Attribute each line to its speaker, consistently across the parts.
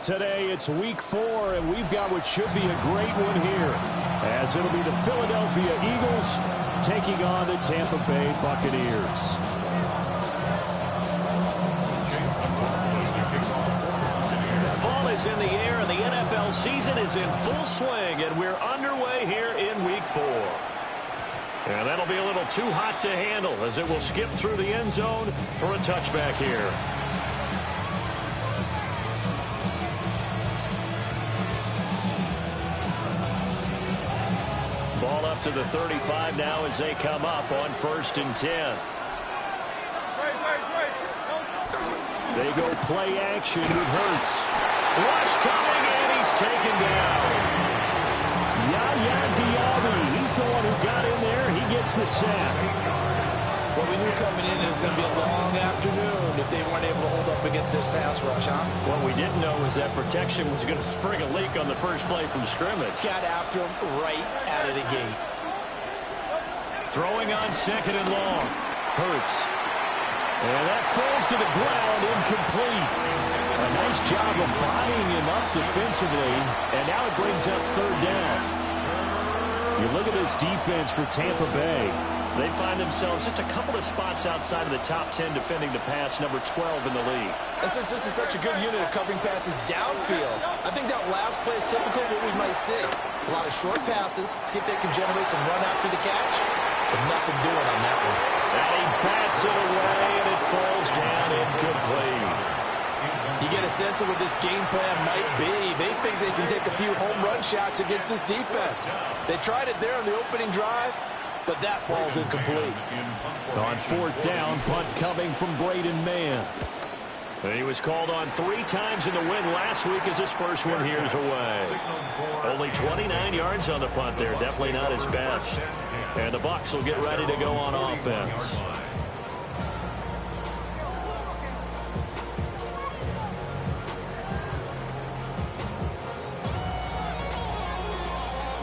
Speaker 1: Today it's week 4, and we've got what should be a great one here, as it'll be the Philadelphia Eagles taking on the Tampa Bay Buccaneers.
Speaker 2: Fall is in the air, and the NFL season is in full swing, and we're underway here in week 4. And that'll be a little too hot to handle, as it will skip through the end zone for a touchback here. Ball up to the 35 now as they come up on 1st and 10. They go play action with Hurts. Rush coming, and he's taken down. Yaya Diaby, he's the one who got in there. He gets the sack.
Speaker 3: Well, we knew coming in it was going to be a long afternoon if they weren't able to hold up against this pass rush, huh?
Speaker 2: What we didn't know was that protection was going to spring a leak on the first play from scrimmage.
Speaker 3: Got after him right out of the gate.
Speaker 2: Throwing on 2nd and long. Hurts. And that falls to the ground, incomplete. A nice job of bodying him up defensively, and now it brings up 3rd down.
Speaker 1: You look at this defense for Tampa Bay.
Speaker 2: They find themselves just a couple of spots outside of the top 10 defending the pass, number 12 in the league.
Speaker 3: And since this is such a good unit of covering passes downfield, I think that last play is typical of what we might see. A lot of short passes, see if they can generate some run after the catch, but nothing doing on that one.
Speaker 2: And he bats it away, and it falls down incomplete.
Speaker 4: You get a sense of what this game plan might be. They think they can take a few home run shots against this defense. They tried it there on the opening drive, but that ball's incomplete.
Speaker 1: On 4th down, punt coming from Braden Mann.
Speaker 2: He was called on 3 times in the win last week as his first one here's away. Only 29 yards on the punt there. Definitely not his best. And the Bucs will get ready to go on offense.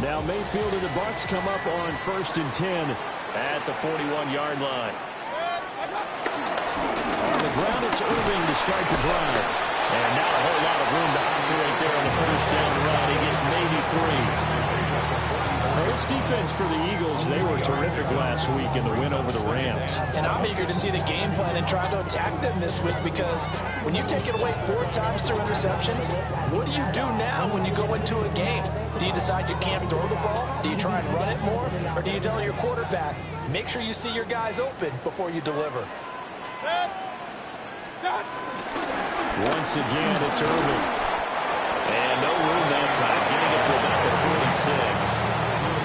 Speaker 1: Now Mayfield and the Bucs come up on 1st and 10
Speaker 2: at the 41-yard line.
Speaker 1: On the ground, it's Irving to start the drive.
Speaker 2: And not a whole lot of room to operate there on the 1st down run. He gets maybe 3.
Speaker 1: Well, this defense for the Eagles, they were terrific last week in the win over the Rams.
Speaker 4: And I'm eager to see the game plan and try to attack them this week, because when you take it away 4 times through interceptions, what do you do now when you go into a game? Do you decide you can't throw the ball? Do you try and run it more? Or do you tell your quarterback, make sure you see your guys open before you deliver?
Speaker 1: Once again, it's Irving.
Speaker 2: And no room that time, getting it to about the 46.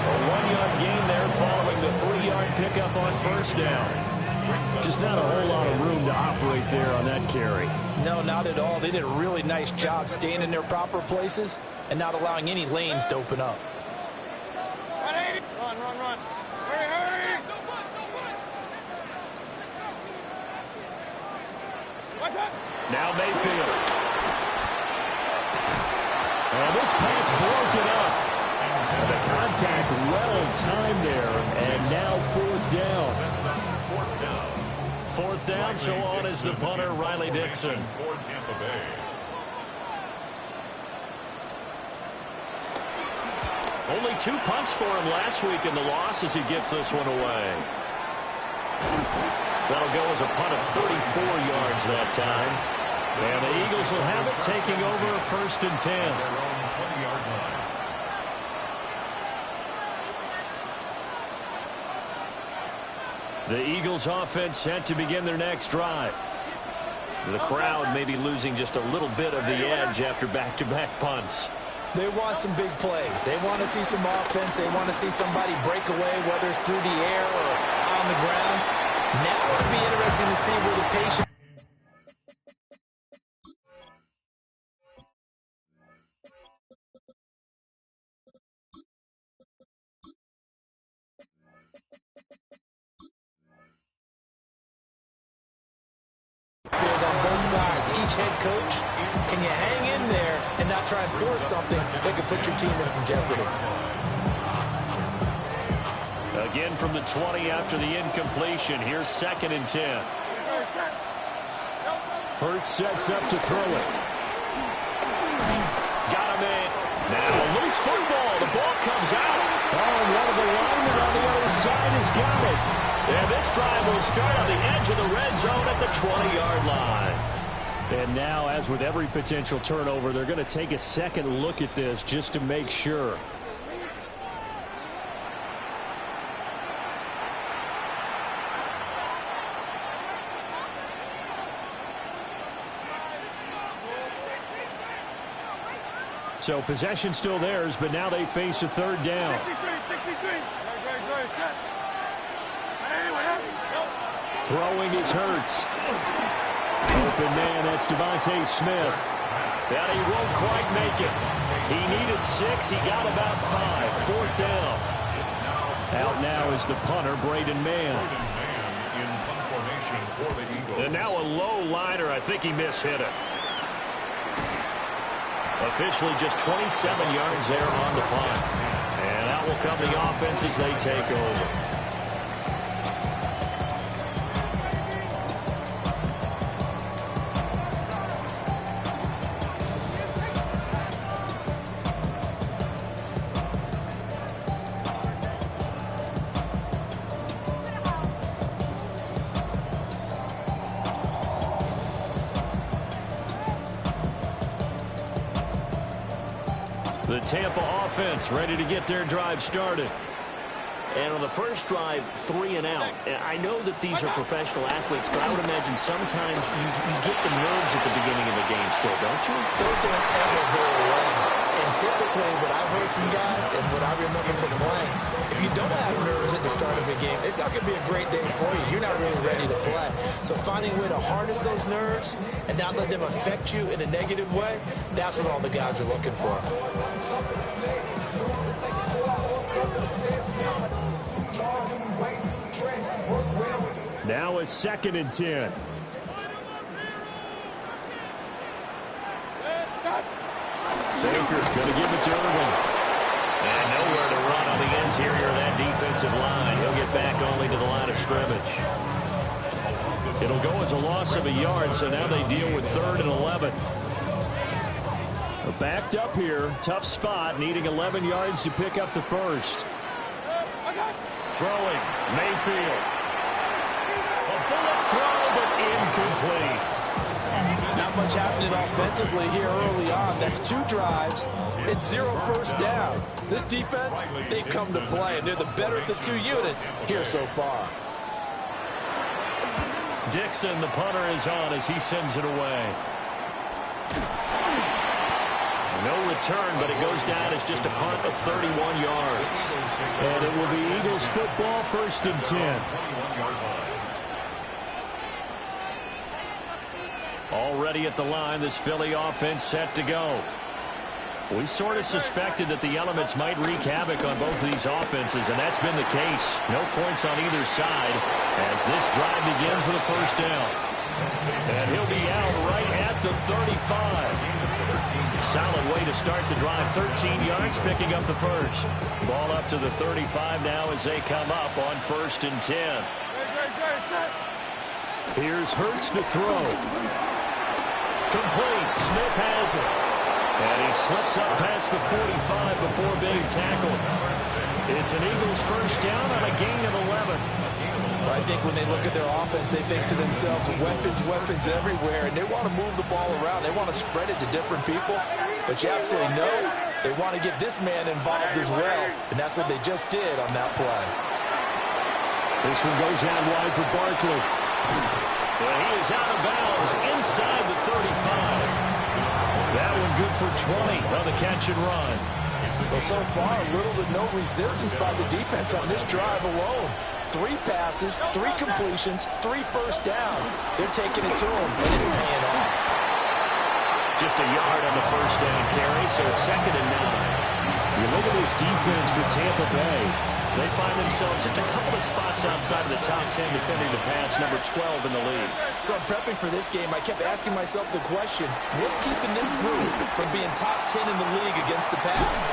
Speaker 2: A 1-yard gain there following the 3-yard pickup on 1st down.
Speaker 1: Just not a whole lot of room to operate there on that carry.
Speaker 4: No, not at all. They did a really nice job staying in their proper places and not allowing any lanes to open up.
Speaker 5: Run, run, run. Hurry, hurry.
Speaker 1: Now Mayfield. And this pass broken up. And the contact well timed there. And now 4th down.
Speaker 2: 4th down, so on is the punter, Riley Dixon. Only 2 punts for him last week in the loss as he gets this one away. That'll go as a punt of 34 yards that time. And the Eagles will have it, taking over 1st and 10. The Eagles offense set to begin their next drive. The crowd may be losing just a little bit of the edge after back-to-back punts.
Speaker 3: They want some big plays. They want to see some offense. They want to see somebody break away, whether it's through the air or on the ground. Now it would be interesting to see where the patience is on both sides. Each head coach, can you hang in there and not try and force something that could put your team in some jeopardy?
Speaker 2: Again from the 20 after the incompletion. Here's 2nd and 10.
Speaker 1: Hurts sets up to throw it.
Speaker 2: And this drive will start on the edge of the red zone at the 20-yard line.
Speaker 1: And now, as with every potential turnover, they're going to take a second look at this just to make sure. So possession still theirs, but now they face a third down. Throwing is Hurts. Open man, that's Devontae Smith.
Speaker 2: And he won't quite make it. He needed 6. He got about 5. Fourth down.
Speaker 1: Out now is the punter, Braden Mann.
Speaker 2: And now a low liner. I think he mishit it. Officially just 27 yards there on the punt. And out will come the offense as they take over.
Speaker 1: The Tampa offense ready to get their drive started.
Speaker 2: And on the first drive, 3 and out. I know that these are professional athletes, but I would imagine sometimes you get the nerves at the beginning of the game still, don't you?
Speaker 3: Those don't ever go away. And typically, what I've heard from guys and what I remember from playing, if you don't have nerves at the start of a game, it's not going to be a great day for you. You're not really ready to play. So finding a way to harness those nerves and not let them affect you in a negative way, that's what all the guys are looking for.
Speaker 1: Now a 2nd and 10. Baker going to give it to Irvin.
Speaker 2: And nowhere to run on the interior of that defensive line. He'll get back only to the line of scrimmage.
Speaker 1: It'll go as a loss of a yard, so now they deal with 3rd and 11. They're backed up here. Tough spot, needing 11 yards to pick up the first.
Speaker 2: Throwing, Mayfield. A bullet throw, but incomplete.
Speaker 4: Not much happening offensively here early on. That's 2 drives. It's 0 first downs. This defense, they've come to play, and they're the better of the 2 units here so far.
Speaker 1: Dixon, the punter, is on as he sends it away.
Speaker 2: No return, but it goes down as just a punt of 31 yards.
Speaker 1: And it will be Eagles football, 1st and 10. Already at the line, this Philly offense set to go. We sort of suspected that the elements might wreak havoc on both of these offenses, and that's been the case. No points on either side as this drive begins with a first down. And he'll be out right at the 35. Solid way to start the drive. 13 yards, picking up the first. Ball up to the 35 now as they come up on 1st and 10. Here's Hurts to throw. Complete. Smith has it. And he slips up past the 45 before being tackled. It's an Eagles first down on a gain of 11.
Speaker 4: I think when they look at their offense, they think to themselves, weapons everywhere, and they want to move the ball around. They want to spread it to different people. But you absolutely know they want to get this man involved as well, and that's what they just did on that play.
Speaker 1: This one goes out wide for Barkley.
Speaker 2: Well, he is out of bounds inside the 35.
Speaker 1: That one good for 20 on the catch and run.
Speaker 4: Well, so far, little to no resistance by the defense on this drive alone. 3 passes, 3 completions, 3 first downs. They're taking it to him, and it's paying off.
Speaker 2: Just a yard on the first down carry, so it's 2nd and 9.
Speaker 1: You look at this defense for Tampa Bay.
Speaker 2: They find themselves just a couple of spots outside of the top 10 defending the pass, number 12 in the league.
Speaker 3: So in prepping for this game, I kept asking myself the question, what's keeping this group from being top 10 in the league against the pass?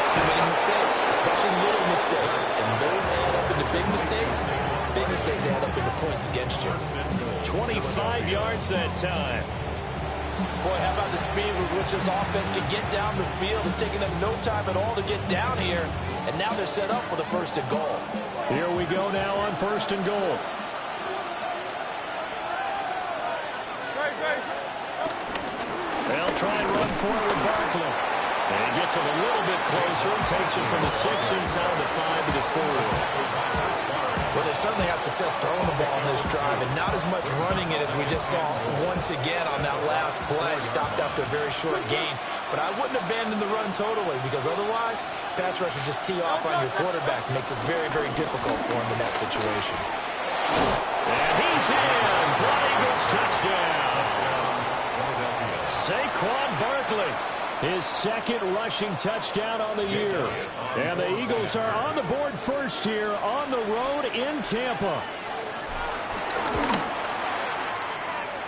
Speaker 3: Too many mistakes, especially little mistakes. And those add up into big mistakes. Big mistakes add up into points against you.
Speaker 2: 25 yards that time.
Speaker 4: Boy, how about the speed with which this offense can get down the field? It's taking them no time at all to get down here. And now they're set up with a 1st and goal.
Speaker 2: Here we go now on 1st and goal. They'll try and run forward Barkley. And he gets it a little bit closer and takes it from the 6 inside the 5 to the 4.
Speaker 3: Well, they certainly had success throwing the ball in this drive, and not as much running it as we just saw once again on that last play. Stopped after a very short gain. But I wouldn't abandon the run totally, because otherwise, pass rushers just tee off on your quarterback. Makes it very, very difficult for him in that situation.
Speaker 2: And he's in for an Eagles touchdown. Saquon Barkley, his 2nd rushing touchdown on the year. And the Eagles are on the board first here on the road in Tampa.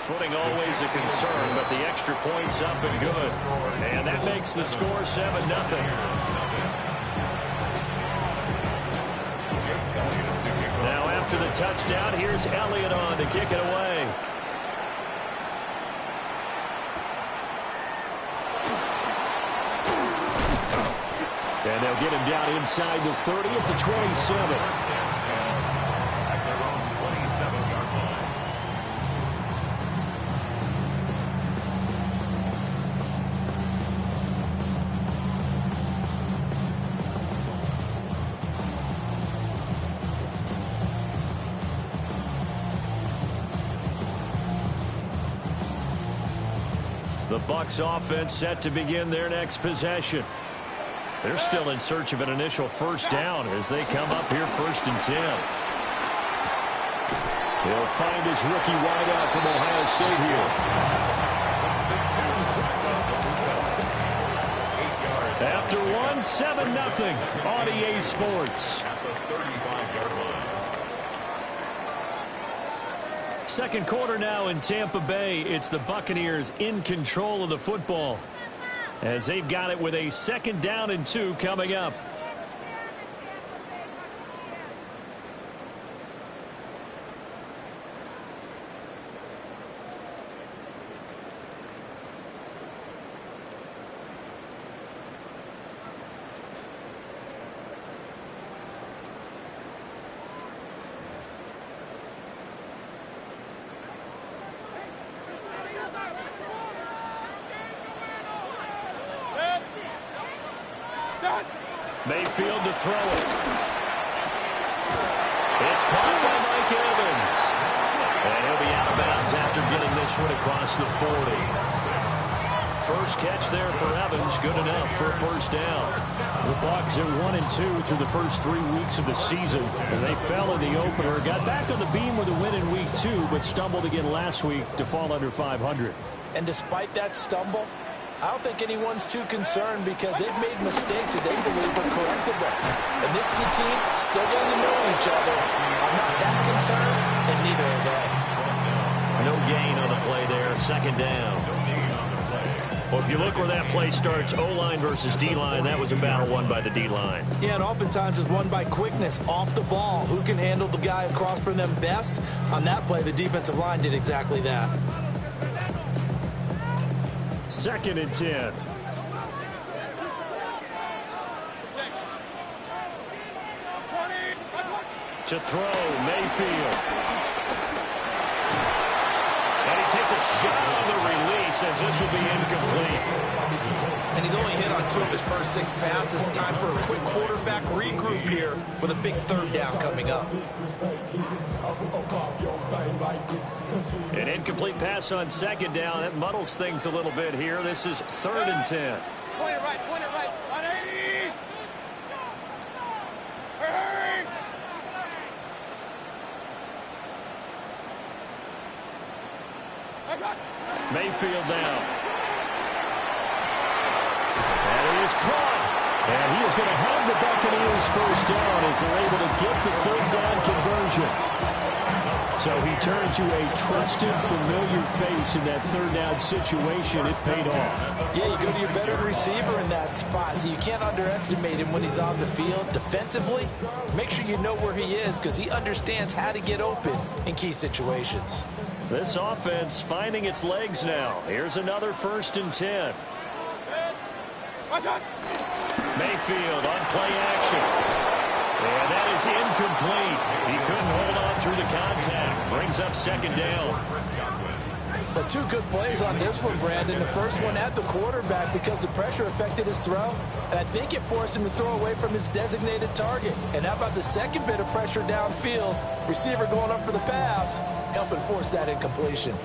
Speaker 2: Footing always a concern, but the extra point's up and good. And that makes the score 7-0. Now after the touchdown, here's Elliott on to kick it away. And they'll get him down inside the 30 at the 27. The Bucs offense set to begin their next possession. They're still in search of an initial first down as they come up here 1st and 10. He'll find his rookie wideout from Ohio State here. After 7-0 on EA Sports. Second quarter now in Tampa Bay. It's the Buccaneers in control of the football, as they've got it with a 2nd down and 2 coming up. Mayfield to throw it. It's caught by Mike Evans. And he'll be out of bounds after getting this one across the 40. First catch there for Evans. Good enough for a first down. The Bucs are 1-2 through the first 3 weeks of the season. And they fell in the opener. Got back on the beam with a win in week 2, but stumbled again last week to fall under 500.
Speaker 4: And despite that stumble, I don't think anyone's too concerned because they've made mistakes that they believe are correctable. And this is a team still getting to know each other. I'm not that concerned, and neither are they.
Speaker 2: No gain on the play there. 2nd down. Well, if you look where that play starts, O-line versus D-line, that was a battle won by the D-line.
Speaker 3: Yeah, and oftentimes it's won by quickness off the ball. Who can handle the guy across from them best? On that play, the defensive line did exactly that.
Speaker 2: 2nd and 10. To throw, Mayfield. And he takes a shot on the release as this will be incomplete.
Speaker 3: And he's only hit on 2 of his first 6 passes. Time for a quick quarterback regroup here with a big 3rd down coming up.
Speaker 2: An incomplete pass on 2nd down. That muddles things a little bit here. This is 3rd and 10.
Speaker 5: Point it right, 180. Hurry!
Speaker 2: Mayfield down. And it is caught. And he is going to have the Buccaneers first down as they're able to get the 3rd down conversion. So he turned to a trusted, familiar face in that 3rd down situation. It paid off.
Speaker 4: Yeah, you go to your veteran receiver in that spot, so you can't underestimate him when he's on the field. Defensively, make sure you know where he is because he understands how to get open in key situations.
Speaker 2: This offense finding its legs now. Here's another 1st and 10. Mayfield on play action.
Speaker 1: And that is incomplete. He couldn't hold on through the contact. Brings up second down.
Speaker 4: But two good plays on this one, Brandon. The first one at the quarterback because the pressure affected his throw. And I think it forced him to throw away from his designated target. And how about the second bit of pressure downfield? Receiver going up for the pass, helping force that incompletion.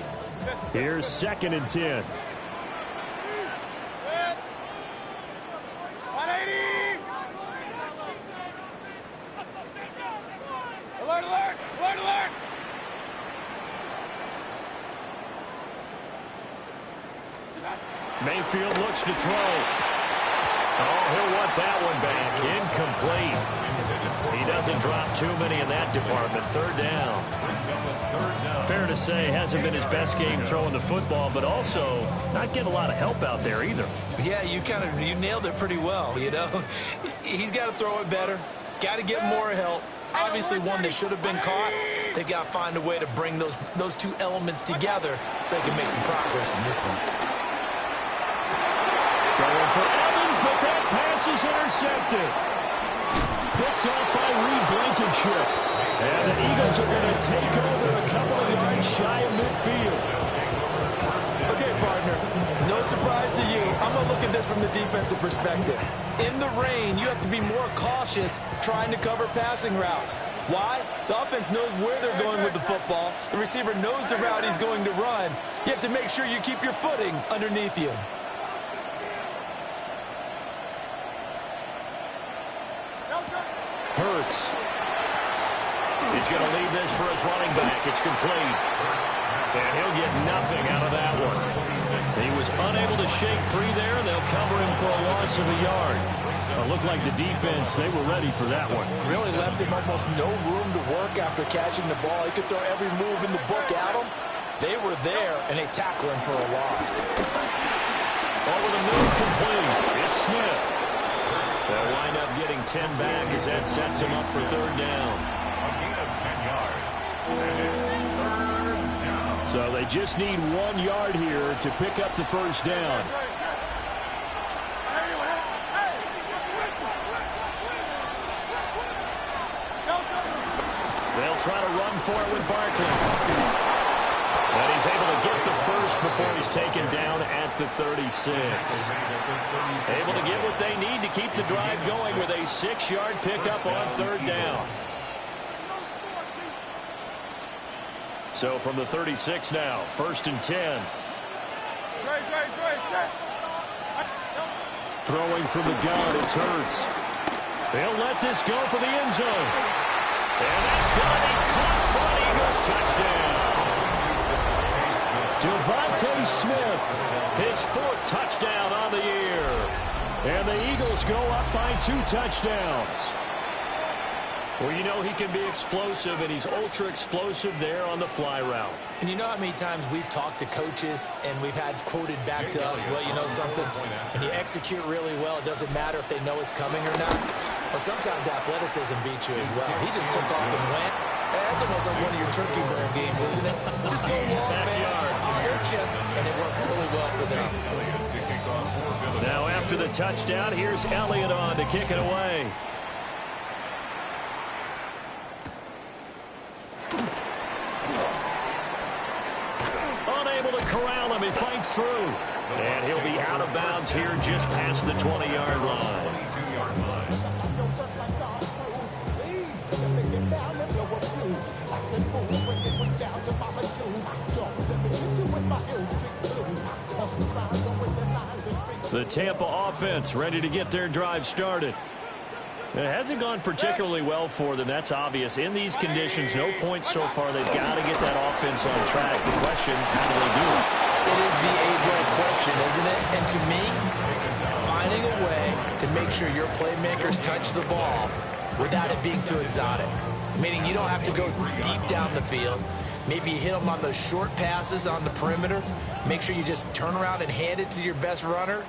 Speaker 1: Here's 2nd and 10.
Speaker 5: 180! Alert, alert! Alert, alert!
Speaker 1: Mayfield looks to throw. Oh, he'll want that one back. Incomplete. He doesn't drop too many in that department. 3rd down. Fair to say, hasn't been his best game throwing the football, but also not getting a lot of help out there either.
Speaker 3: Yeah, you nailed it pretty well, you know. He's got to throw it better. Got to get more help. Obviously one that should have been caught. They've got to find a way to bring those two elements together so they can make some progress in this one.
Speaker 1: Going for Evans, but that pass is intercepted. Picked off by Reed Blankenship. And the Eagles are going to take over a couple of yards shy of midfield.
Speaker 3: Okay, partner, no surprise to you. I'm going to look at this from the defensive perspective. In the rain, you have to be more cautious trying to cover passing routes. Why? The offense knows where they're going with the football. The receiver knows the route he's going to run. You have to make sure you keep your footing underneath you.
Speaker 1: Hurts. He's going to leave this for his running back. It's complete. And he'll get nothing out of that one. He was unable to shake free there, and they'll cover him for a loss of a yard. It looked like the defense, they were ready for that one.
Speaker 4: Really left him almost no room to work after catching the ball. He could throw every move in the book at him. They were there, and they tackle him for a loss.
Speaker 1: Over the move complete. It's Smith. They'll wind up getting 10 back as that sets him up for 3rd down.
Speaker 5: A gain of 10 yards. And it's 3rd down.
Speaker 1: So they just need 1 yard here to pick up the first down. They'll try to run for it with Barkley. And he's able to get the first before he's taken down at the 36. Able to get what they need to keep the drive going with a 6-yard pickup on 3rd down. So from the 36 now, 1st and 10. Throwing from the gun, it's Hurts. They'll let this go for the end zone. And that's going to be caught for an Eagles touchdown. Devontae Smith, his 4th touchdown on the year. And the Eagles go up by 2 touchdowns. Well, you know he can be explosive, and he's ultra-explosive there on the fly route.
Speaker 3: And you know how many times we've talked to coaches and we've had quoted back to us, well, you know something, when you execute really well, it doesn't matter if they know it's coming or not. Well, sometimes athleticism beats you as well. He just took off and went. That's almost like one of your turkey burn games, isn't it? Just go long, man. I'll hurt you. And it worked really well for them.
Speaker 1: Now after the touchdown, here's Elliott on to kick it away. Unable to corral him, he fights through. And he'll be out of bounds here just past the 20-yard line. The Tampa offense ready to get their drive started. It hasn't gone particularly well for them. That's obvious. In these conditions, no points so far. They've got to get that offense on track. The question, how do they do it?
Speaker 3: It is the age-old question, isn't it? And to me, finding a way to make sure your playmakers touch the ball without it being too exotic. Meaning you don't have to go deep down the field. Maybe you hit them on those short passes on the perimeter. Make sure you just turn around and hand it to your best runner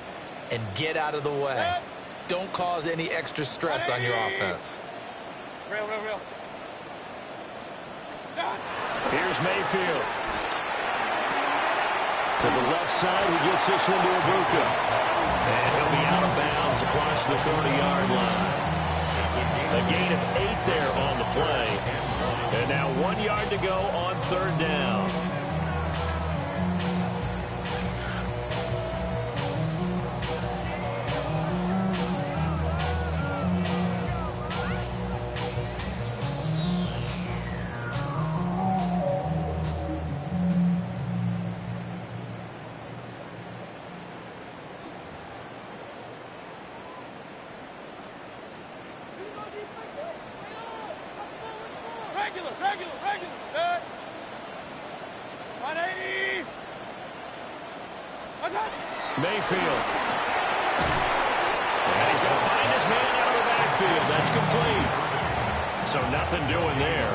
Speaker 3: and get out of the way. Don't cause any extra stress on your offense.
Speaker 5: Real.
Speaker 1: Here's Mayfield. To the left side, he gets this one to Ibuka. And he'll be out of bounds across the 30-yard line. A gain of 8 there on the play. And now 1 yard to go on third down.
Speaker 5: Regular. 180.
Speaker 1: Mayfield. And he's going to find his man out of the backfield. That's complete. So nothing doing there.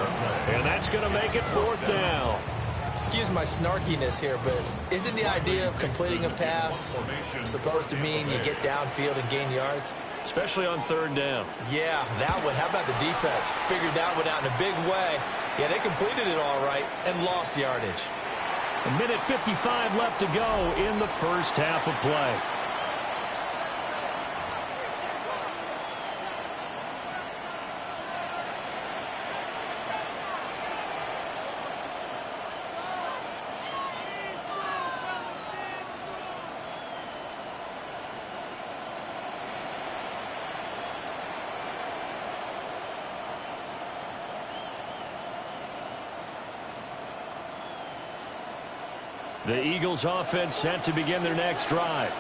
Speaker 1: And that's going to make it fourth down.
Speaker 3: Excuse my snarkiness here, but isn't the idea of completing a pass supposed to mean you get downfield and gain yards?
Speaker 1: Especially on third down.
Speaker 3: Yeah, that one. How about the defense? Figured that one out in a big way. Yeah, they completed it all right and lost yardage.
Speaker 1: A minute 55 left to go in the first half of play. The Eagles offense set to begin their next drive.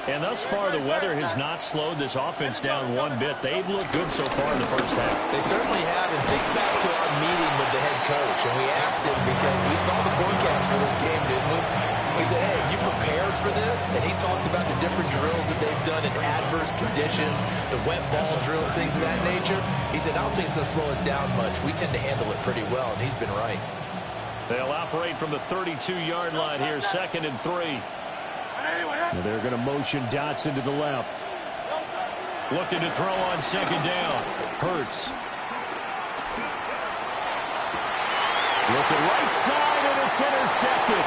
Speaker 1: And thus far, the weather has not slowed this offense down one bit. They've looked good so far in the first half.
Speaker 3: They certainly have. And think back to our meeting with the head coach. And we asked him because we saw the forecast for this game, didn't we? We said, hey, have you prepared for this? And he talked about the different drills that they've done in adverse conditions, the wet ball drills, things of that nature. He said, I don't think it's going to slow us down much. We tend to handle it pretty well, and he's been right.
Speaker 1: They'll operate from the 32-yard line here, 2nd and 3. And they're going to motion Dotson to the left. Looking to throw on 2nd down. Hurts. Looking right side, and it's intercepted.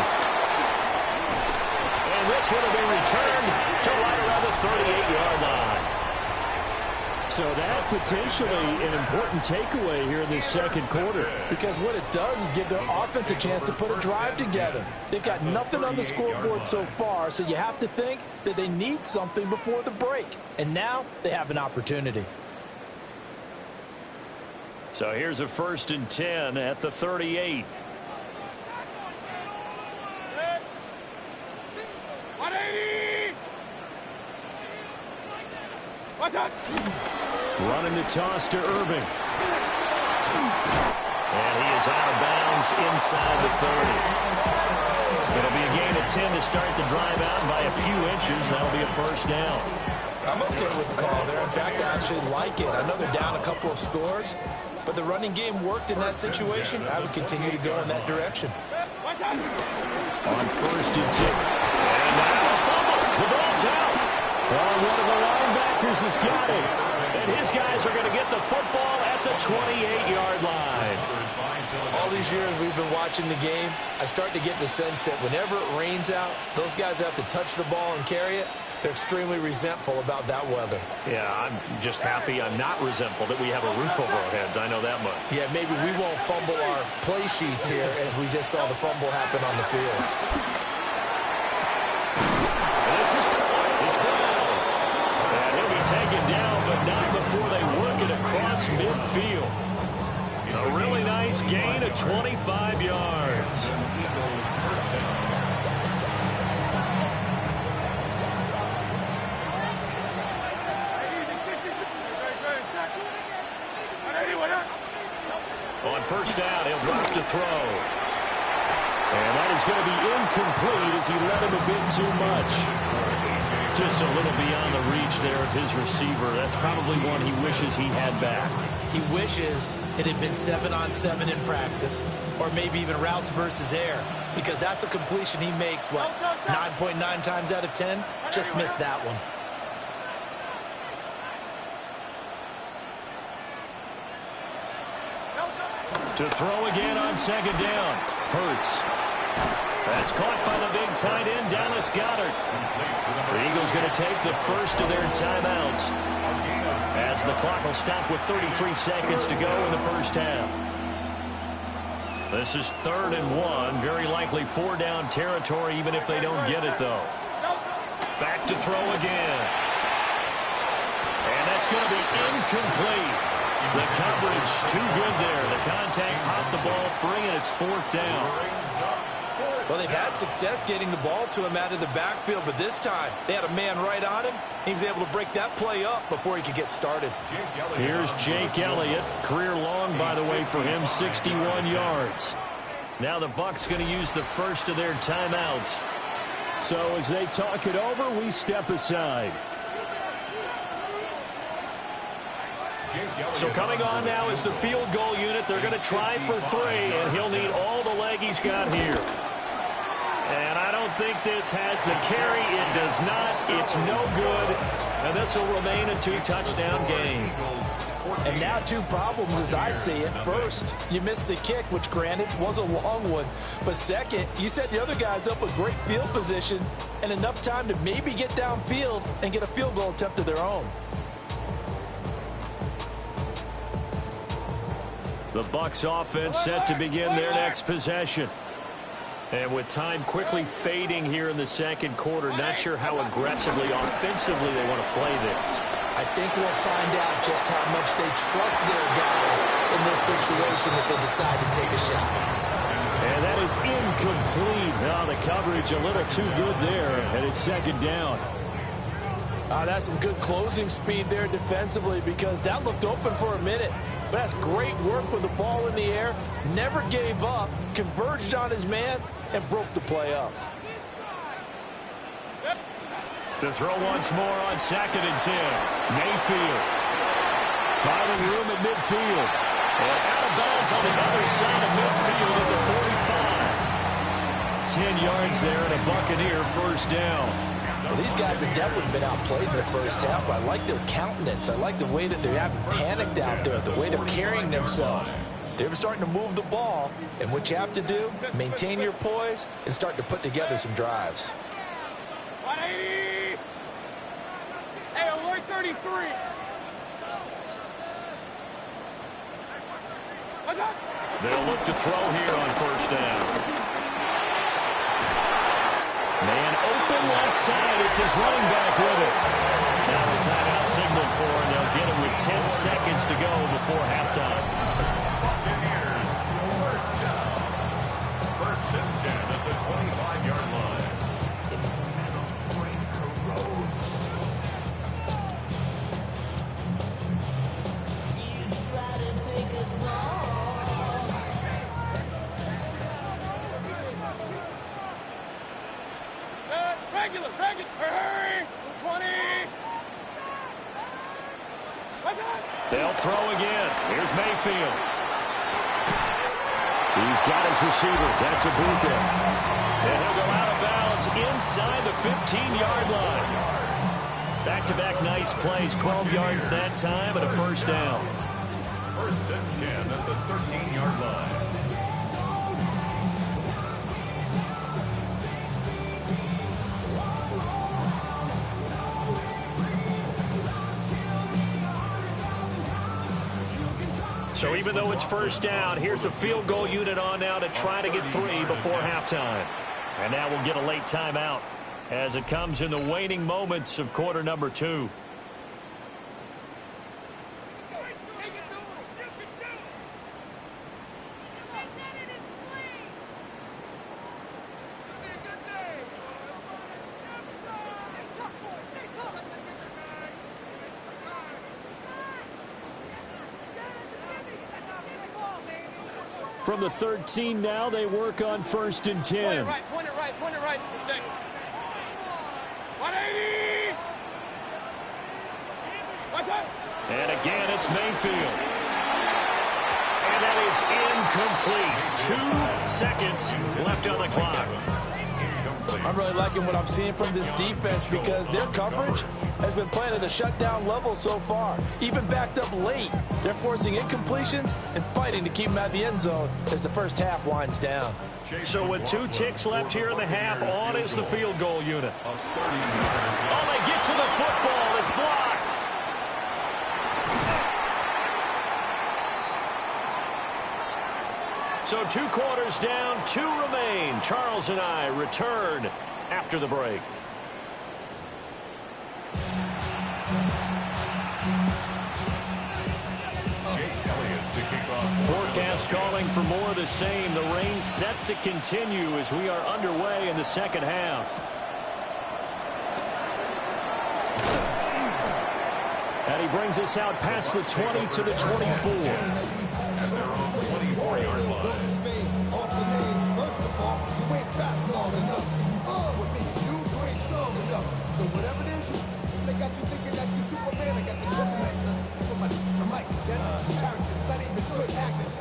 Speaker 1: And this one will be returned to right around the 38-yard line.
Speaker 2: So that potentially an important takeaway here in this second quarter.
Speaker 4: Because what it does is give their offense a chance to put a drive together. They've got nothing on the scoreboard so far, so you have to think that they need something before the break. And now they have an opportunity.
Speaker 1: So here's a 1st and 10 at the 38.
Speaker 5: 180. What's up?
Speaker 1: Running the toss to Irving. And he is out of bounds inside the 30. It'll be a gain of 10 to start the drive out by a few inches. That'll be a first down.
Speaker 3: I'm okay with the call there. In fact, I actually like it. I know they're down a couple of scores, but the running game worked in that situation. I would continue to go in that direction.
Speaker 1: On 1st and 10. And now a fumble. The ball's out. Oh, one of the linebackers has got it. And his guys are going to get the football at the 28-yard line.
Speaker 3: All these years we've been watching the game, I start to get the sense that whenever it rains out, those guys who have to touch the ball and carry it, they're extremely resentful about that weather.
Speaker 1: Yeah, I'm just happy I'm not resentful that we have a roof over our heads. I know that much.
Speaker 3: Yeah, maybe we won't fumble our play sheets here as we just saw the fumble happen on the field.
Speaker 1: This is caught. It's Brown. And he'll be taken down, but not before they work it across midfield. A really nice gain of 25 yards. On 1st down, he'll drop to throw. And that is going to be incomplete as he led him a bit too much. Just a little beyond the reach there of his receiver. That's probably one he wishes he had back.
Speaker 3: He wishes it had been 7-on-7 in practice, or maybe even routes versus air, because that's a completion he makes, 9.9 times out of 10? Just missed that one.
Speaker 1: To throw again on 2nd down. Hurts. That's caught by the big tight end, Dallas Goedert. The Eagles going to take the first of their timeouts. as the clock will stop with 33 seconds to go in the first half. This is 3rd and 1. Very likely 4-down territory, even if they don't get it, though. Back to throw again. And that's going to be incomplete. The coverage too good there. The contact popped the ball free, and it's 4th down.
Speaker 3: Well, they've had success getting the ball to him out of the backfield, but this time they had a man right on him. He was able to break that play up before he could get started.
Speaker 1: Here's Jake Elliott. Career long, by the way, for him, 61 yards. Now the Bucs going to use the first of their timeouts. So as they talk it over, we step aside. So coming on now is the field goal unit. They're going to try for 3, and he'll need all the leg he's got here. And I don't think this has the carry. It does not. It's no good. And this will remain a 2-touchdown game.
Speaker 4: And now 2 problems as I see it. First, you missed the kick, which granted was a long one. But second, you set the other guys up with great field position and enough time to maybe get downfield and get a field goal attempt of their own.
Speaker 1: The Bucs offense set to begin their next possession. And with time quickly fading here in the second quarter, not sure how aggressively, offensively they want to play this.
Speaker 3: I think we'll find out just how much they trust their guys in this situation if they decide to take a shot.
Speaker 1: And that is incomplete. Now the coverage a little too good there, and it's 2nd down.
Speaker 4: That's some good closing speed there defensively because that looked open for a minute. But that's great work with the ball in the air. Never gave up, converged on his man, and broke the play up.
Speaker 1: To throw once more on 2nd and 10. Mayfield. Finding room at midfield. And out of bounds on the other side of midfield at the 45. 10 yards there and a Buccaneer 1st down.
Speaker 4: Well, these guys have definitely been outplayed in the first half. I like their countenance. I like the way that they haven't panicked out there, the way they're carrying themselves. They're starting to move the ball, and what you have to do, maintain your poise and start to put together some drives.
Speaker 6: 180! Hey, alert 33! What's up?
Speaker 1: They'll look to throw here on 1st down. Man open left side. It's his running back with it. Now the timeout signaled for, and they'll get it with 10 seconds to go before halftime.
Speaker 5: Buccaneers, 1st down. 1st and 10 at the 25-yard line.
Speaker 6: Regular, hurry! 20! What's up?
Speaker 1: They'll throw again. Here's Mayfield. He's got his receiver. That's Ibuka. And he'll go out of bounds inside the 15-yard line. Back-to-back nice plays. 12 yards that time and a 1st down.
Speaker 5: 1st and 10 at the 13-yard line.
Speaker 1: So even though it's 1st down, here's the field goal unit on now to try to get 3 before halftime. And now we'll get a late timeout as it comes in the waning moments of quarter number 2. From the 13 now, they work on 1st and 10.
Speaker 6: Point it right. 180! What's up?
Speaker 1: And again, it's Mayfield. And that is incomplete. 2 seconds left on the clock.
Speaker 4: I'm really liking what I'm seeing from this defense because their coverage has been playing at a shutdown level so far. Even backed up late, they're forcing incompletions and fighting to keep them out of the end zone as the first half winds down.
Speaker 1: So with 2 ticks left here in the half, on is the field goal unit. Oh, they get to the football. It's blocked.
Speaker 2: 2 quarters down, 2 remain. Charles and I return after the break. Forecast calling for more of the same. The rain set to continue as we are underway in the second half. And he brings us out past the 20 to the 24.
Speaker 5: At their own 24-yard line.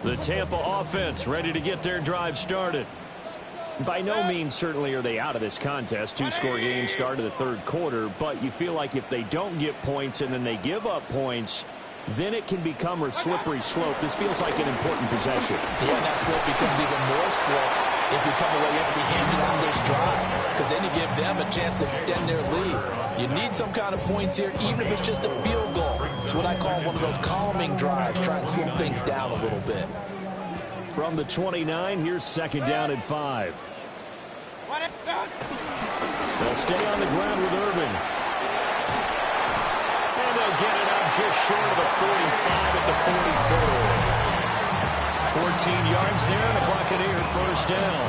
Speaker 2: The Tampa offense ready to get their drive started.
Speaker 1: By no means certainly are they out of this contest. 2-score game start of the third quarter, but you feel like if they don't get points and then they give up points, then it can become a slippery slope. This feels like an important possession.
Speaker 4: Yeah, and that slope becomes even more slick if you come away empty-handed on this drive, because then you give them a chance to extend their lead. You need some kind of points here, even if it's just a field goal. It's what I call one of those calming drives, trying to slow things down a little bit.
Speaker 1: From the 29, here's second down and 5. They'll stay on the ground with Irving.
Speaker 2: And they'll get it up just short of the 45 at the 44. 14 yards there and a Buccaneer first down.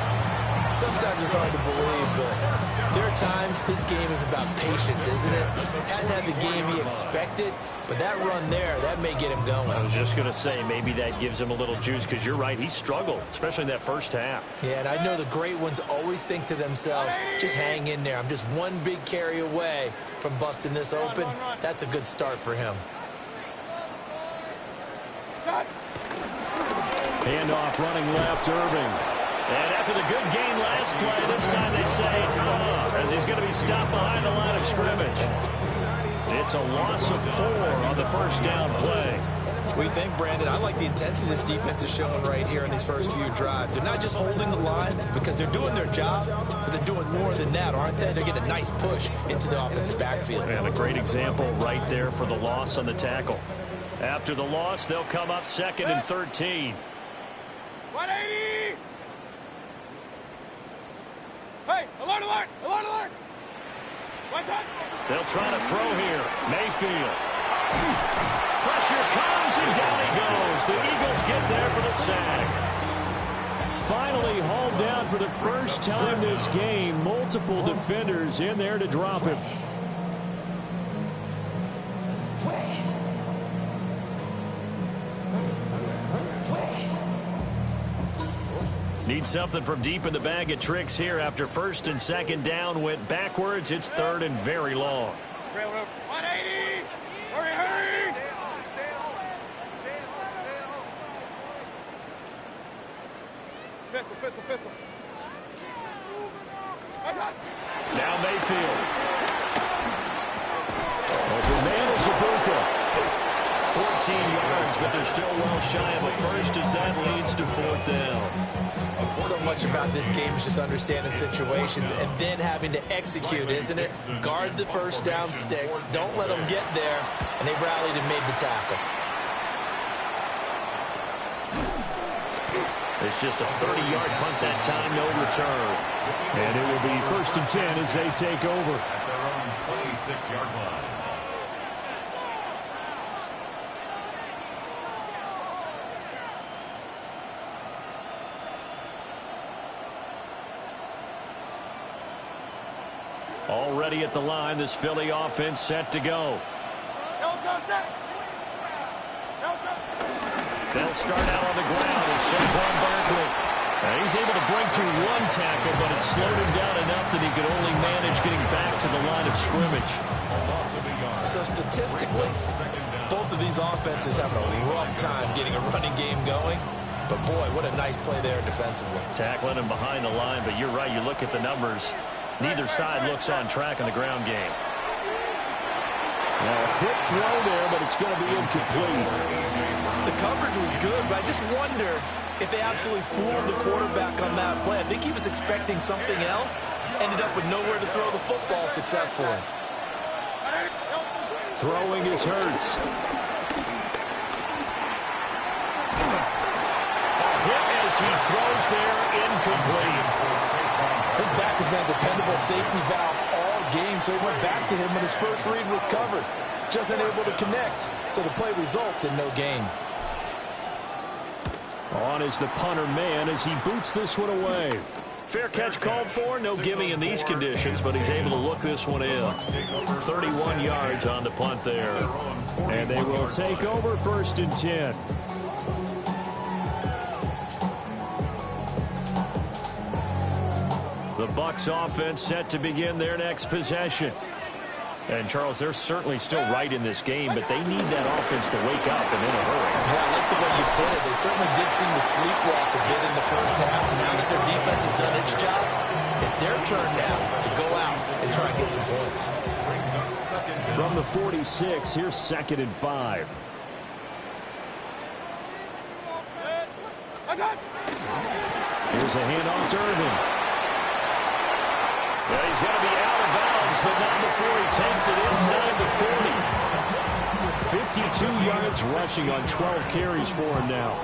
Speaker 3: Sometimes it's hard to believe, but there are times this game is about patience, isn't it? Hasn't had the game he expected, but that run there, that may get him going.
Speaker 2: I was just going to say, maybe that gives him a little juice, because you're right, he struggled, especially in that first half.
Speaker 3: Yeah, and I know the great ones always think to themselves, just hang in there. I'm just one big carry away from busting this open. That's a good start for him.
Speaker 1: Handoff running left, Irving.
Speaker 2: And after the good game last play, this time they say, as he's going to be stopped behind the line of scrimmage. It's a loss of 4 on the first down play.
Speaker 3: What do you think, Brandon? I like the intensity this defense is showing right here in these first few drives. They're not just holding the line because they're doing their job, but they're doing more than that, aren't they? They're getting a nice push into the offensive backfield.
Speaker 2: And a great example right there for the loss on the tackle. After the loss, they'll come up 2nd and 13.
Speaker 6: 180! Hey, alert, alert, alert, alert! One touch!
Speaker 2: They'll try to throw here. Mayfield. Pressure comes, and down he goes. The Eagles get there for the sack.
Speaker 1: Finally hauled down for the first time this game. Multiple defenders in there to drop him.
Speaker 2: Need something from deep in the bag of tricks here after 1st and 2nd down went backwards. It's 3rd and very long.
Speaker 6: 180! Hurry, hurry! Pistol.
Speaker 2: Now Mayfield.
Speaker 1: Open man is Ibuka.
Speaker 2: 14 yards, but they're still well shy of a first as that leads to 4th down.
Speaker 3: So much about this game is just understanding situations and then having to execute, isn't it? Guard the first down sticks. Don't let them get there. And they rallied and made the tackle.
Speaker 2: It's just a 30-yard punt that time, no return.
Speaker 1: And it will be 1st and 10 as they take over.
Speaker 5: At their own 26-yard line.
Speaker 2: Already at the line, this Philly offense set to go. They'll start out on the ground with Saquon Barkley. He's able to break through 1 tackle, but it slowed him down enough that he could only manage getting back to the line of scrimmage.
Speaker 3: So statistically, both of these offenses having a rough time getting a running game going. But boy, what a nice play there defensively.
Speaker 2: Tackling him behind the line, but you're right, you look at the numbers. Neither side looks on track in the ground game.
Speaker 1: Now, a quick throw there, but it's going to be incomplete.
Speaker 3: The coverage was good, but I just wonder if they absolutely fooled the quarterback on that play. I think he was expecting something else. Ended up with nowhere to throw the football successfully.
Speaker 1: Throwing is Hurts.
Speaker 2: A hit as He throws there, incomplete.
Speaker 4: His back has been a dependable safety valve all game, so he went back to him when his first read was covered. Just unable to connect, so the play results in no gain.
Speaker 2: On is the punter man as he boots this one away. Fair catch called for. No gimme in these conditions, but he's able to look this one in. 31 yards on the punt there. And they will take over 1st and 10. The Bucs offense set to begin their next possession. And, Charles, they're certainly still right in this game, but they need that offense to wake up and in a hurry.
Speaker 3: Yeah, I like the way you put it. They certainly did seem to sleepwalk a bit in the first half. Now that their defense has done its job, it's their turn now to go out and try and get some points.
Speaker 2: From the 46, here's 2nd and 5. Here's a handoff to Irvin. Well, he's going to be out of bounds, but not before he takes it inside the 40. 52 yards rushing on 12 carries for him now.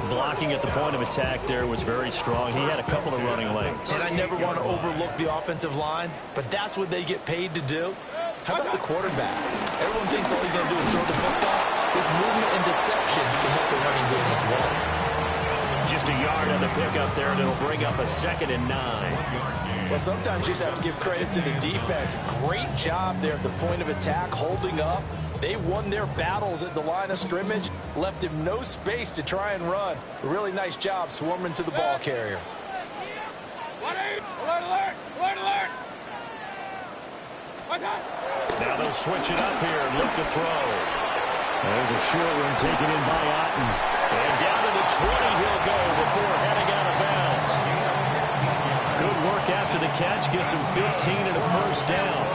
Speaker 2: Blocking at the point of attack there was very strong. He had a couple of running lanes.
Speaker 3: And I never want to overlook the offensive line, but that's what they get paid to do. How about the quarterback? Everyone thinks all he's going to do is throw the football. His movement and deception can help the running game as well.
Speaker 2: Just a yard on the pickup there, and it'll bring up a 2nd and 9.
Speaker 4: Well, sometimes you just have to give credit to the defense. Great job there at the point of attack, holding up. They won their battles at the line of scrimmage, left him no space to try and run. A really nice job swarming to the ball carrier.
Speaker 6: Alert, alert! Alert, alert!
Speaker 2: Now they'll switch it up here and look to throw. There's a short one taken in by Otten. And down to the 20 he'll go before heading out of bounds. Good work after the catch. Gets him 15 and a 1st down.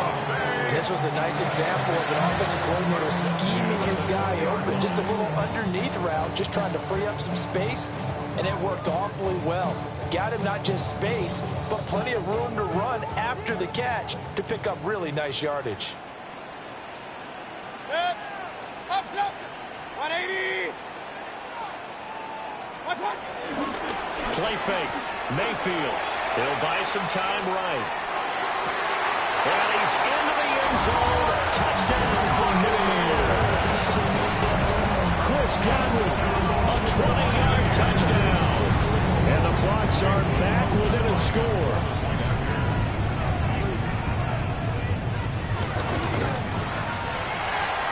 Speaker 4: This was a nice example of an offensive coordinator scheming his guy open. Just a little underneath route, just trying to free up some space, and it worked awfully well. Got him not just space, but plenty of room to run after the catch to pick up really nice yardage.
Speaker 6: Up, 180!
Speaker 2: Play fake. Mayfield. He'll buy some time right. And he's into the end zone. Touchdown, Buccaneers. Chris Godwin, a 20-yard touchdown. And the Bucs are back within a score.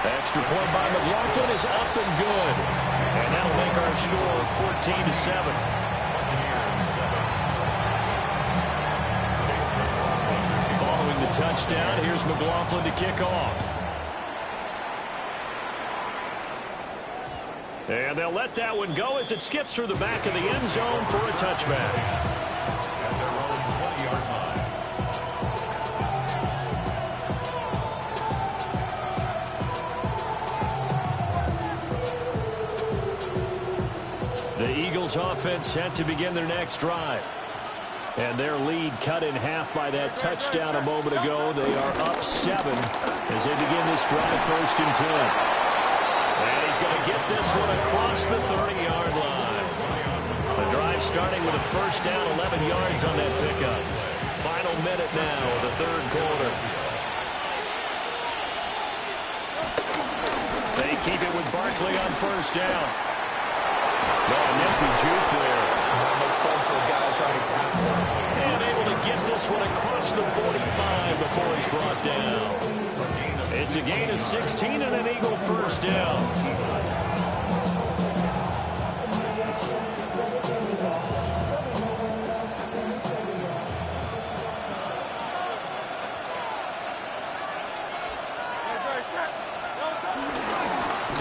Speaker 2: Extra point by McLaughlin is up and good. And that'll make our score 14-7. Following the touchdown, here's McLaughlin to kick off. And they'll let that one go as it skips through the back of the end zone for a touchback.
Speaker 5: At their own 20-yard line.
Speaker 2: The Eagles offense set to begin their next drive. And their lead cut in half by that touchdown a moment ago. They are up 7 as they begin this drive 1st and 10. And he's going to get this one across the 30-yard line. The drive starting with a 1st down, 11 yards on that pickup. Final minute now of the 3rd quarter. They keep it with Barkley on 1st down. No, nifty juke there.
Speaker 3: Not much fun for a guy trying to tackle him.
Speaker 2: And able to get this one across the 45 before he's brought down. It's a gain of 16 and an Eagle 1st down.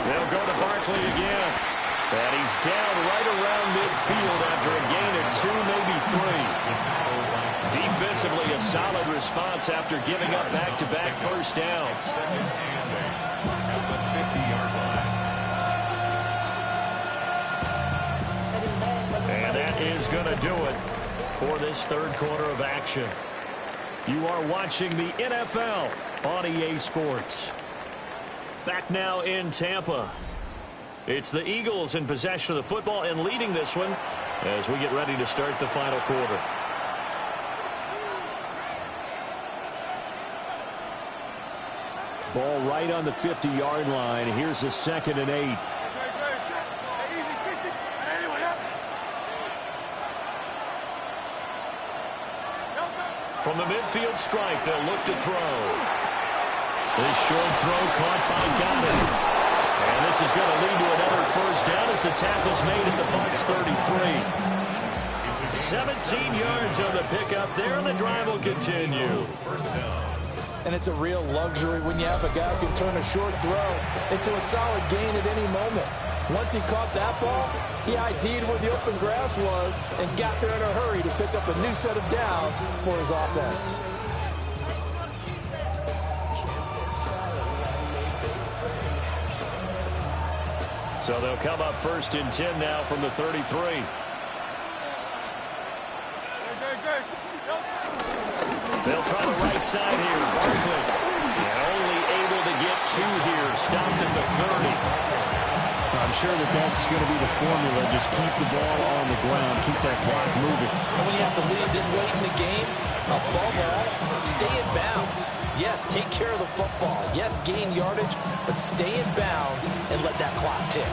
Speaker 2: They'll go to Barkley again. And he's down right around midfield after a gain of 2, maybe 3. Defensively, a solid response after giving up back-to-back 1st downs. And that is going to do it for this 3rd quarter of action. You are watching the NFL on EA Sports. Back now in Tampa. It's the Eagles in possession of the football and leading this one as we get ready to start the final quarter.
Speaker 1: Ball right on the 50-yard line. Here's a 2nd and 8.
Speaker 2: From the midfield stripe, they'll look to throw. This short throw caught by Goddard. And this is going to lead to another first down as the tackle's made at the Bucs 33. 17 yards on the pickup there, and the drive will continue.
Speaker 4: And it's a real luxury when you have a guy who can turn a short throw into a solid gain at any moment. Once he caught that ball, he ID'd where the open grass was and got there in a hurry to pick up a new set of downs for his offense.
Speaker 2: So they'll come up 1st and 10 now from the 33. They'll try the right side here. Barkley. And only able to get 2 here. Stopped at the 30.
Speaker 1: I'm sure that's going to be the formula. Just keep the ball on the ground. Keep that clock moving.
Speaker 4: And when you have to lead this late in the game, above all, stay in bounds. Yes, take care of the football. Yes, gain yardage, but stay in bounds and let that clock tick.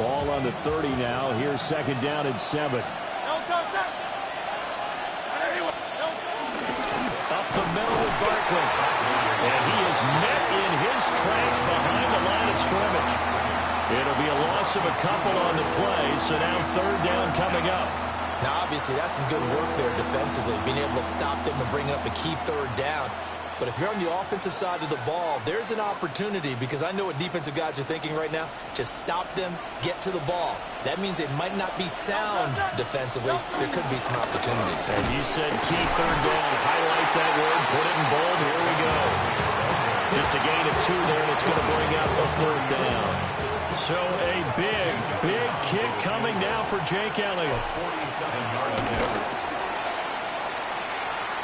Speaker 1: Ball on the 30 now. Here's 2nd down and 7.
Speaker 2: Up the middle with Barkley. And he is met in his tracks behind the line of scrimmage. It'll be a loss of a couple on the play, so now 3rd down coming up.
Speaker 3: Now, obviously, that's some good work there defensively, being able to stop them and bring up a key 3rd down. But if you're on the offensive side of the ball, there's an opportunity, because I know what defensive guys are thinking right now. Just stop them, get to the ball. That means they might not be sound defensively. There could be some opportunities.
Speaker 2: And you said key 3rd down. Highlight that word. Put it in bold. Here we go. Just a gain of 2 there, and it's going to bring up a 3rd down. So a big kick coming now for Jake Elliott.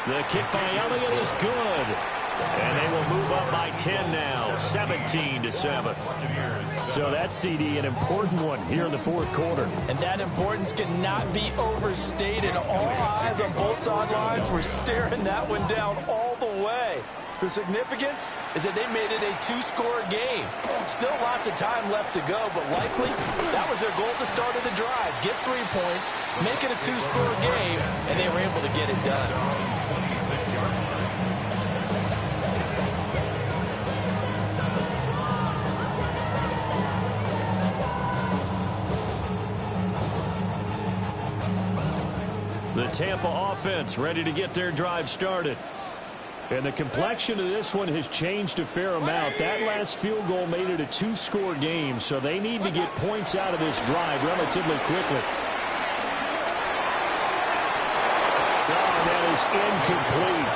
Speaker 2: The kick by Elliott is good. And they will move up by 10 now, 17-7.
Speaker 1: So that CD, an important one here in the 4th quarter.
Speaker 4: And that importance cannot be overstated. All eyes on both sidelines were staring that one down all the way. The significance is that they made it a 2-score game. Still lots of time left to go, but likely that was their goal at the start of the drive. Get 3 points, make it a 2-score game, and they were able to get it done.
Speaker 2: The Tampa offense ready to get their drive started.
Speaker 1: And the complexion of this one has changed a fair amount. That last field goal made it a 2-score game, so they need to get points out of this drive relatively quickly.
Speaker 2: Oh, that is incomplete.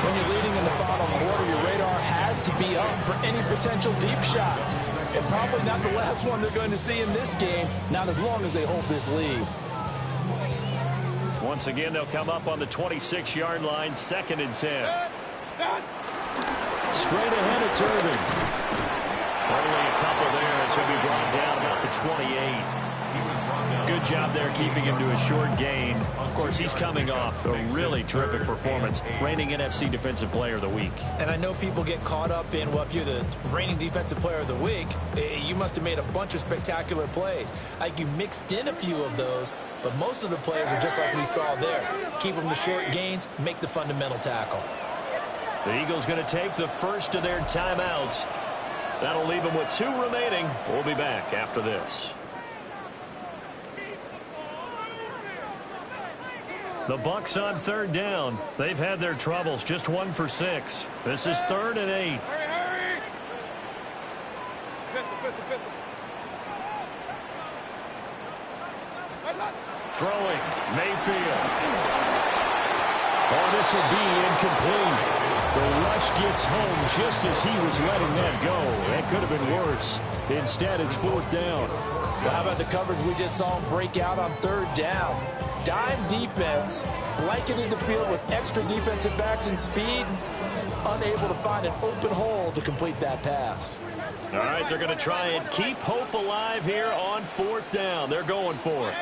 Speaker 4: When you're leading in the final quarter, your radar has to be up for any potential deep shots. And probably not the last one they're going to see in this game, not as long as they hold this lead.
Speaker 2: Once again, they'll come up on the 26-yard line, 2nd and 10.
Speaker 1: Straight ahead, it's Irving.
Speaker 2: Only a couple there, as he'll be brought down about the 28. Good job there keeping him to a short gain. Of course, he's coming off a really terrific performance, reigning NFC Defensive Player of the Week.
Speaker 3: And I know people get caught up in, well, if you're the reigning Defensive Player of the Week, you must have made a bunch of spectacular plays. Like, you mixed in a few of those, but most of the plays are just like we saw there. Keep them to short gains, make the fundamental tackle.
Speaker 2: The Eagles going to take the first of their timeouts. That'll leave them with 2 remaining. We'll be back after this. The Bucs on 3rd down. They've had their troubles, just 1 for 6. This is 3rd and 8.
Speaker 6: Hurry!
Speaker 2: Throwing, Mayfield.
Speaker 1: Oh, this will be incomplete. The rush gets home just as he was letting that go. That could have been worse. Instead, it's 4th down.
Speaker 4: Well, how about the coverage we just saw break out on third down? Dime defense, blanketed the field with extra defensive backs and speed, unable to find an open hole to complete that pass.
Speaker 2: All right, they're going to try and keep hope alive here on fourth down. They're going for it.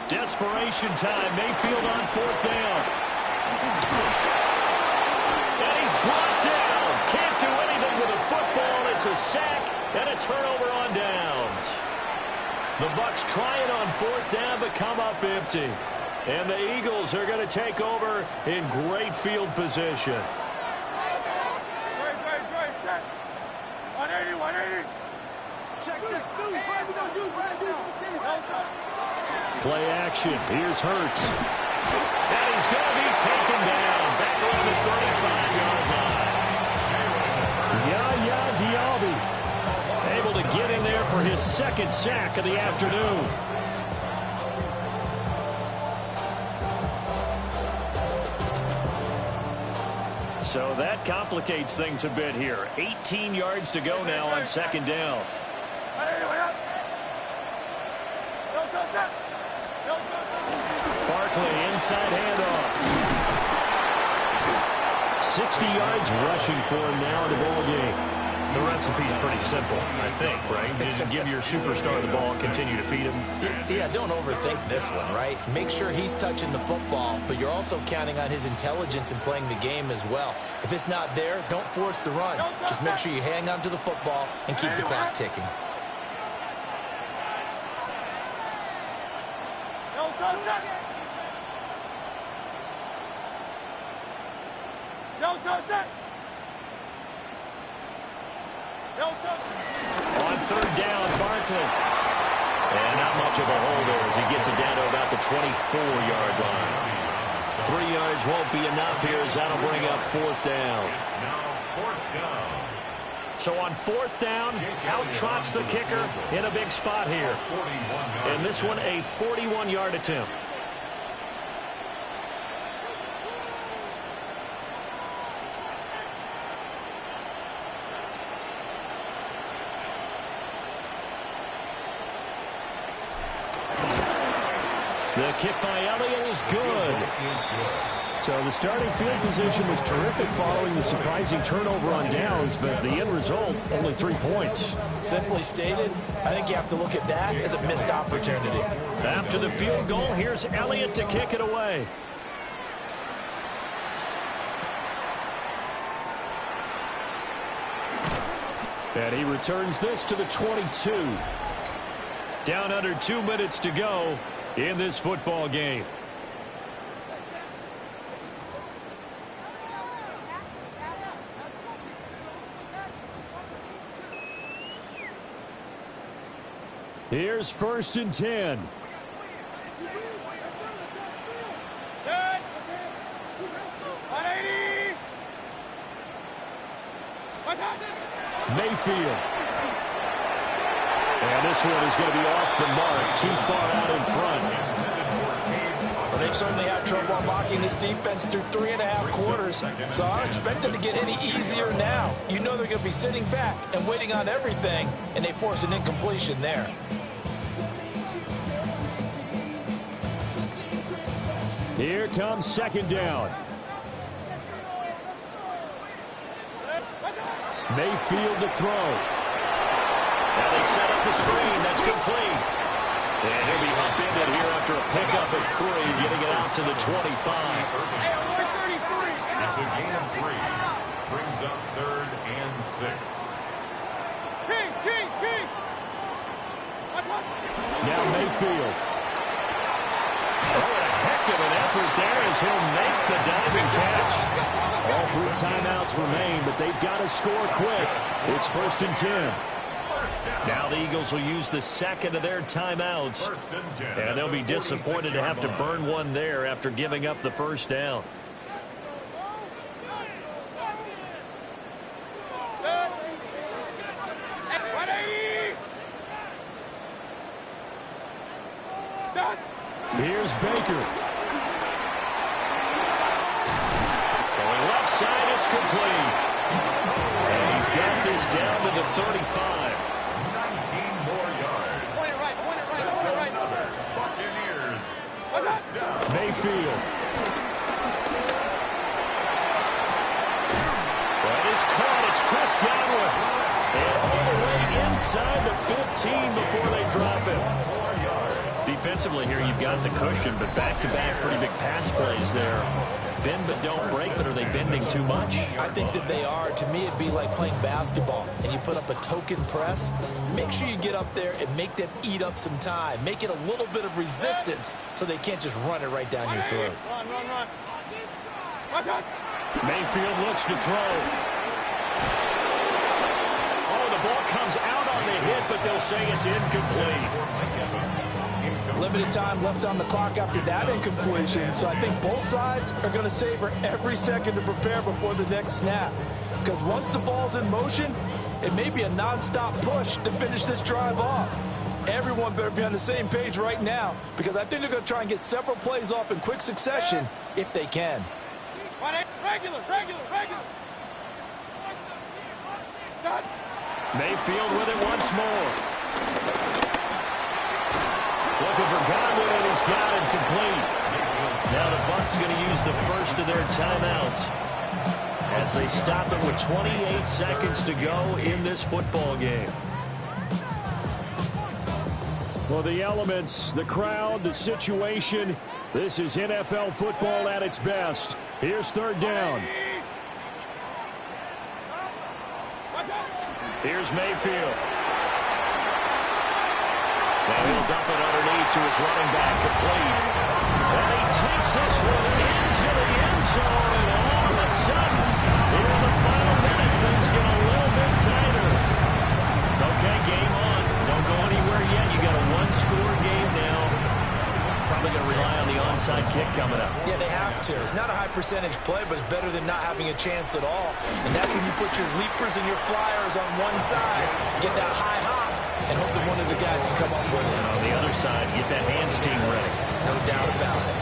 Speaker 2: Desperation time. Mayfield on fourth down. And he's brought down. Can't do anything with a football. It's a sack and a turnover on downs. The Bucs trying on fourth down but come up empty. And the Eagles are going to take over in great field position.
Speaker 6: Check. 180, 180. Check.
Speaker 2: Play action. Here's Hurts. And he's going to be taken down. Back around the 35-yard line. Yaya Diaby able to get in there for his second sack of the afternoon. So that complicates things a bit here. 18 yards to go now on second down. Barkley inside handoff. 60 yards rushing for him now in the ball game. The recipe's pretty simple, I think, right? Just give your superstar the ball and continue to feed him.
Speaker 3: Yeah, don't overthink this one, right? Make sure he's touching the football, but you're also counting on his intelligence in playing the game as well. If it's not there, don't force the run. Just make sure you hang on to the football and keep the clock ticking.
Speaker 2: On third down, Barkley. And not much of a hole there as he gets it down to about the 24-yard line. 3 yards won't be enough here as that'll bring up fourth down.
Speaker 5: It's now fourth down.
Speaker 2: So on fourth down, out trots the kicker in a big spot here. And this one a 41-yard attempt. The kick by Elliott is good.
Speaker 1: So the starting field position was terrific following the surprising turnover on downs, but the end result, only 3 points.
Speaker 4: Simply stated, I think you have to look at that as a missed opportunity.
Speaker 2: After the field goal, here's Elliott to kick it away.
Speaker 1: And he returns this to the 22.
Speaker 2: Down under 2 minutes to go in this football game.
Speaker 1: Here's 1st and 10.
Speaker 6: Set. 180.
Speaker 1: Mayfield. And this one is going to be off the mark, too far out in front.
Speaker 4: Well, they've certainly had trouble unlocking this defense through 3.5 quarters, so I don't expect it to get any easier now. You know they're going to be sitting back and waiting on everything, and they force an incompletion there.
Speaker 1: Here comes second down. Mayfield to throw.
Speaker 2: Now they set up the screen. That's complete. And he'll be upended here after a pickup of 3, getting it out to the 25.
Speaker 5: It's a gain of 3. Brings up 3rd and 6.
Speaker 6: King.
Speaker 1: Now Mayfield.
Speaker 2: Oh, and a heck of an effort there as he'll make the diving catch.
Speaker 1: All 3 timeouts remain, but they've got to score quick. It's 1st and 10.
Speaker 2: Now the Eagles will use the second of their timeouts. And they'll be disappointed to have to burn one there after giving up the first down.
Speaker 1: Here's Baker.
Speaker 2: Throwing left side, it's complete. this down to the 35.
Speaker 5: 19 more yards.
Speaker 6: Point it right, point it right,
Speaker 5: That's
Speaker 6: point it right.
Speaker 5: another Buccaneers first down.
Speaker 1: Mayfield.
Speaker 2: That is caught. It's Chris Godwin. And all the way inside the 15 before they drop him. Defensively here, you've got the cushion, but back-to-back pretty big pass plays there. Bend but don't break, but are they bending too much?
Speaker 3: I think that they are. To me, it'd be like playing basketball, and you put up a token press. Make sure you get up there and make them eat up some time. Make it a little bit of resistance so they can't just run it right down your throat.
Speaker 6: Run, run, run. Watch out.
Speaker 2: Mayfield looks to throw. Oh, the ball comes out on the hit, but they'll say it's incomplete.
Speaker 4: Limited time left on the clock after that incompletion, so I think both sides are going to savor every second to prepare before the next snap. Because once the ball's in motion, it may be a non-stop push to finish this drive off. Everyone better be on the same page right now, because I think they're going to try and get several plays off in quick succession if they can.
Speaker 6: Regular, regular, regular. Done.
Speaker 2: Mayfield with it once more. Looking for Godwin, and he's got it complete. Now the Bucs going to use the first of their timeouts as they stop it with 28 seconds to go in this football game.
Speaker 1: Well, the elements, the crowd, the situation, this is NFL football at its best. Here's third down.
Speaker 2: Here's Mayfield. Now he'll dump it underneath to his running back, complete. And he takes this one into the end zone, and all of a sudden, here in the final minute, things get a little bit tighter. Okay, game on. Don't go anywhere yet. You got a one-score game now. Probably going to rely on the onside kick coming up.
Speaker 3: Yeah, they have to. It's not a high-percentage play, but it's better than not having a chance at all. And that's when you put your leapers and your flyers on one side, get that high hop, and hope that one of the guys can come up with it.
Speaker 2: On the other side, get that hands team ready.
Speaker 3: No doubt about it.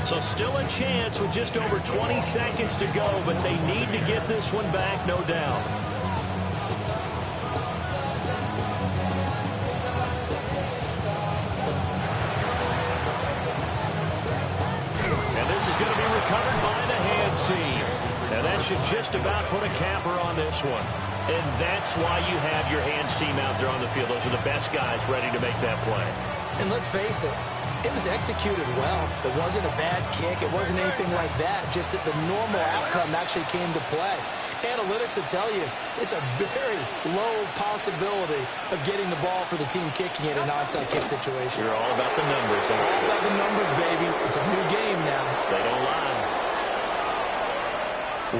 Speaker 2: So still a chance with just over 20 seconds to go, but they need to get this one back, no doubt. And this is going to be recovered by the hands team. And that should just about put a capper on this one. And that's why you have your hands team out there on the field. Those are the best guys ready to make that play.
Speaker 3: And let's face it, it was executed well. It wasn't a bad kick. It wasn't anything like that. Just that the normal outcome actually came to play. Analytics will tell you it's a very low possibility of getting the ball for the team kicking it in an onside kick situation.
Speaker 2: You're all about the numbers. Huh?
Speaker 3: All about the numbers, baby. It's a new game now.
Speaker 2: They don't lie.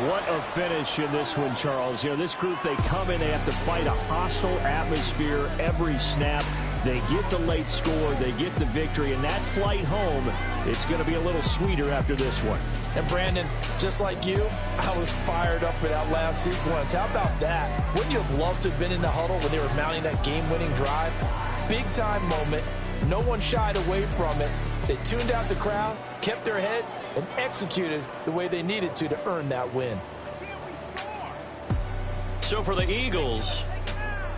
Speaker 1: What a finish in this one, Charles. You know, this group, they come in, they have to fight a hostile atmosphere every snap. They get the late score, they get the victory, and that flight home, it's going to be a little sweeter after this one.
Speaker 4: And Brandon, just like you, I was fired up for that last sequence. How about that? Wouldn't you have loved to have been in the huddle when they were mounting that game-winning drive? Big-time moment. No one shied away from it. They tuned out the crowd, kept their heads, and executed the way they needed to earn that win.
Speaker 2: So for the Eagles,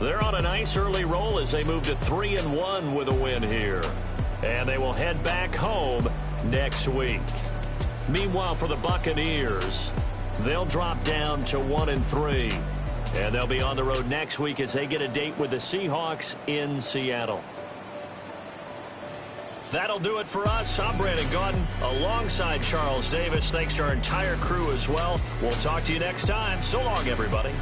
Speaker 2: they're on a nice early roll as they move to 3-1 with a win here. And they will head back home next week. Meanwhile, for the Buccaneers, they'll drop down to 1-3. And they'll be on the road next week as they get a date with the Seahawks in Seattle. That'll do it for us. I'm Brandon Gaudin alongside Charles Davis. Thanks to our entire crew as well. We'll talk to you next time. So long, everybody.